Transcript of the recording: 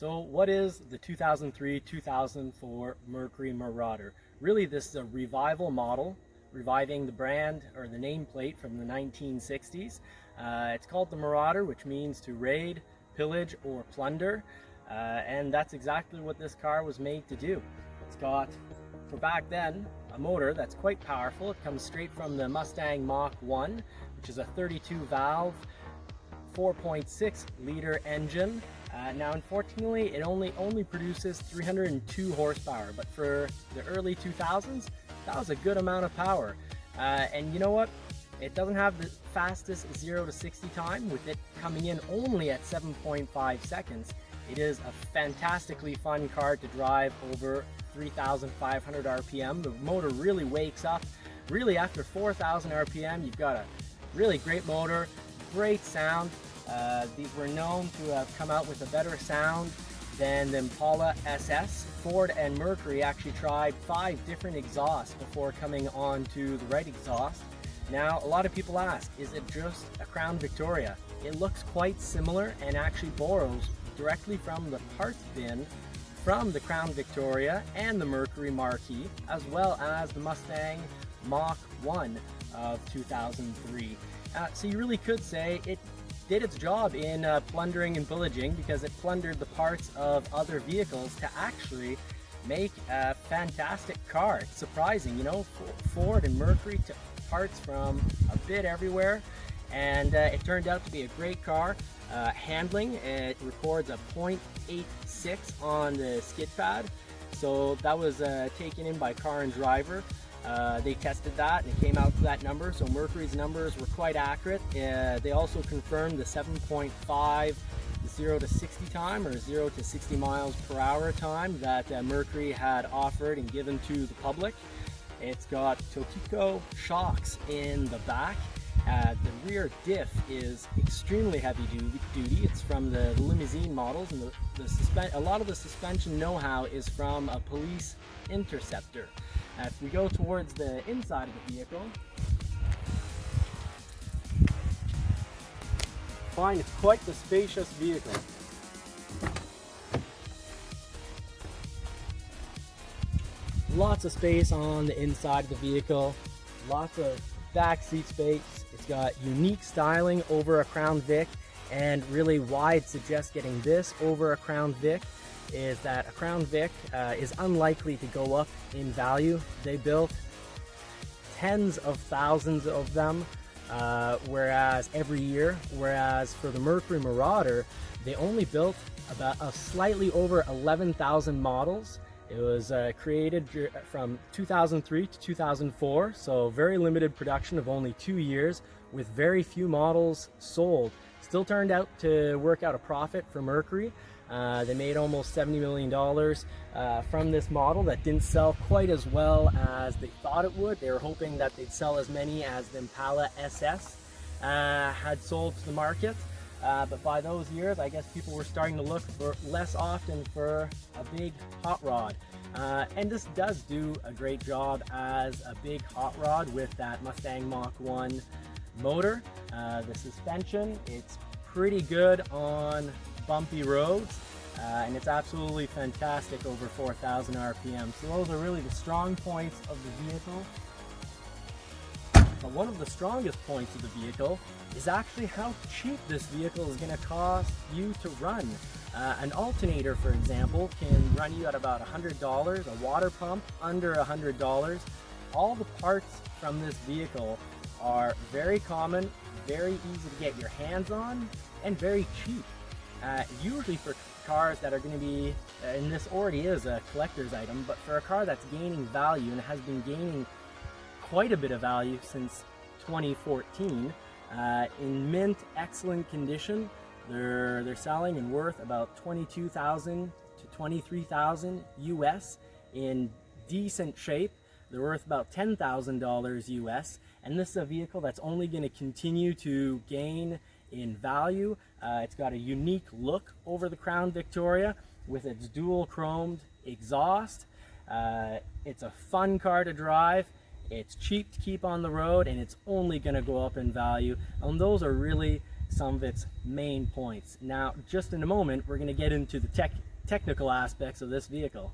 So what is the 2003-2004 Mercury Marauder? Really, this is a revival model, reviving the brand or the nameplate from the 1960s. It's called the Marauder, which means to raid, pillage, or plunder. And that's exactly what this car was made to do. It's got, for back then, a motor that's quite powerful. It comes straight from the Mustang Mach 1, which is a 32 valve, 4.6 liter engine. Now unfortunately it only produces 302 horsepower, but for the early 2000s that was a good amount of power. And you know what, it doesn't have the fastest 0 to 60 time, with it coming in only at 7.5 seconds. It is a fantastically fun car to drive over 3,500 RPM. The motor really wakes up. Really, after 4,000 RPM, you've got a really great motor, great sound. These were known to have come out with a better sound than the Impala SS. Ford and Mercury actually tried 5 different exhausts before coming on to the right exhaust. Now, a lot of people ask, is it just a Crown Victoria? It looks quite similar and actually borrows directly from the parts bin from the Crown Victoria and the Mercury Marquis, as well as the Mustang Mach 1 of 2003. So you really could say it did its job in plundering and pillaging, because it plundered the parts of other vehicles to actually make a fantastic car. It's surprising, you know, Ford and Mercury took parts from a bit everywhere, and it turned out to be a great car. Handling, it records a 0.86 on the skid pad, so that was taken in by Car and Driver. They tested that and it came out to that number, so Mercury's numbers were quite accurate. They also confirmed the 7.5 0 to 60 time, or 0 to 60 miles per hour time, that Mercury had offered and given to the public. It's got Tokiko shocks in the back. The rear diff is extremely heavy duty. It's from the limousine models, and a lot of the suspension know-how is from a police interceptor. If we go towards the inside of the vehicle, find it's quite the spacious vehicle. Lots of space on the inside of the vehicle, lots of back seat space. It's got unique styling over a Crown Vic, and really why I'd suggest getting this over a Crown Vic is that a Crown Vic is unlikely to go up in value. They built tens of thousands of them every year, whereas for the Mercury Marauder they only built about slightly over 11,000 models. It was created from 2003 to 2004, so very limited production of only 2 years, with very few models sold. Still turned out to work out a profit for Mercury. They made almost $70 million from this model that didn't sell quite as well as they thought it would. They were hoping that they'd sell as many as the Impala SS had sold to the market. But by those years, I guess people were starting to look for less often for a big hot rod. And this does do a great job as a big hot rod with that Mustang Mach 1 motor. The suspension, it's pretty good on bumpy roads, and it's absolutely fantastic over 4,000 RPM. So those are really the strong points of the vehicle. But one of the strongest points of the vehicle is actually how cheap this vehicle is going to cost you to run. An alternator, for example, can run you at about $100, a water pump under $100. All the parts from this vehicle are very common, very easy to get your hands on, and very cheap. Usually for cars that are going to be, and this already is a collector's item, but for a car that's gaining value and has been gaining quite a bit of value since 2014, in mint, excellent condition, they're selling and worth about $22,000 to $23,000 US. In decent shape, they're worth about $10,000 US, and this is a vehicle that's only going to continue to gain in value. It's got a unique look over the Crown Victoria with its dual chromed exhaust. It's a fun car to drive. It's cheap to keep on the road, and it's only going to go up in value. And those are really some of its main points. Now, just in a moment, we're going to get into the technical aspects of this vehicle.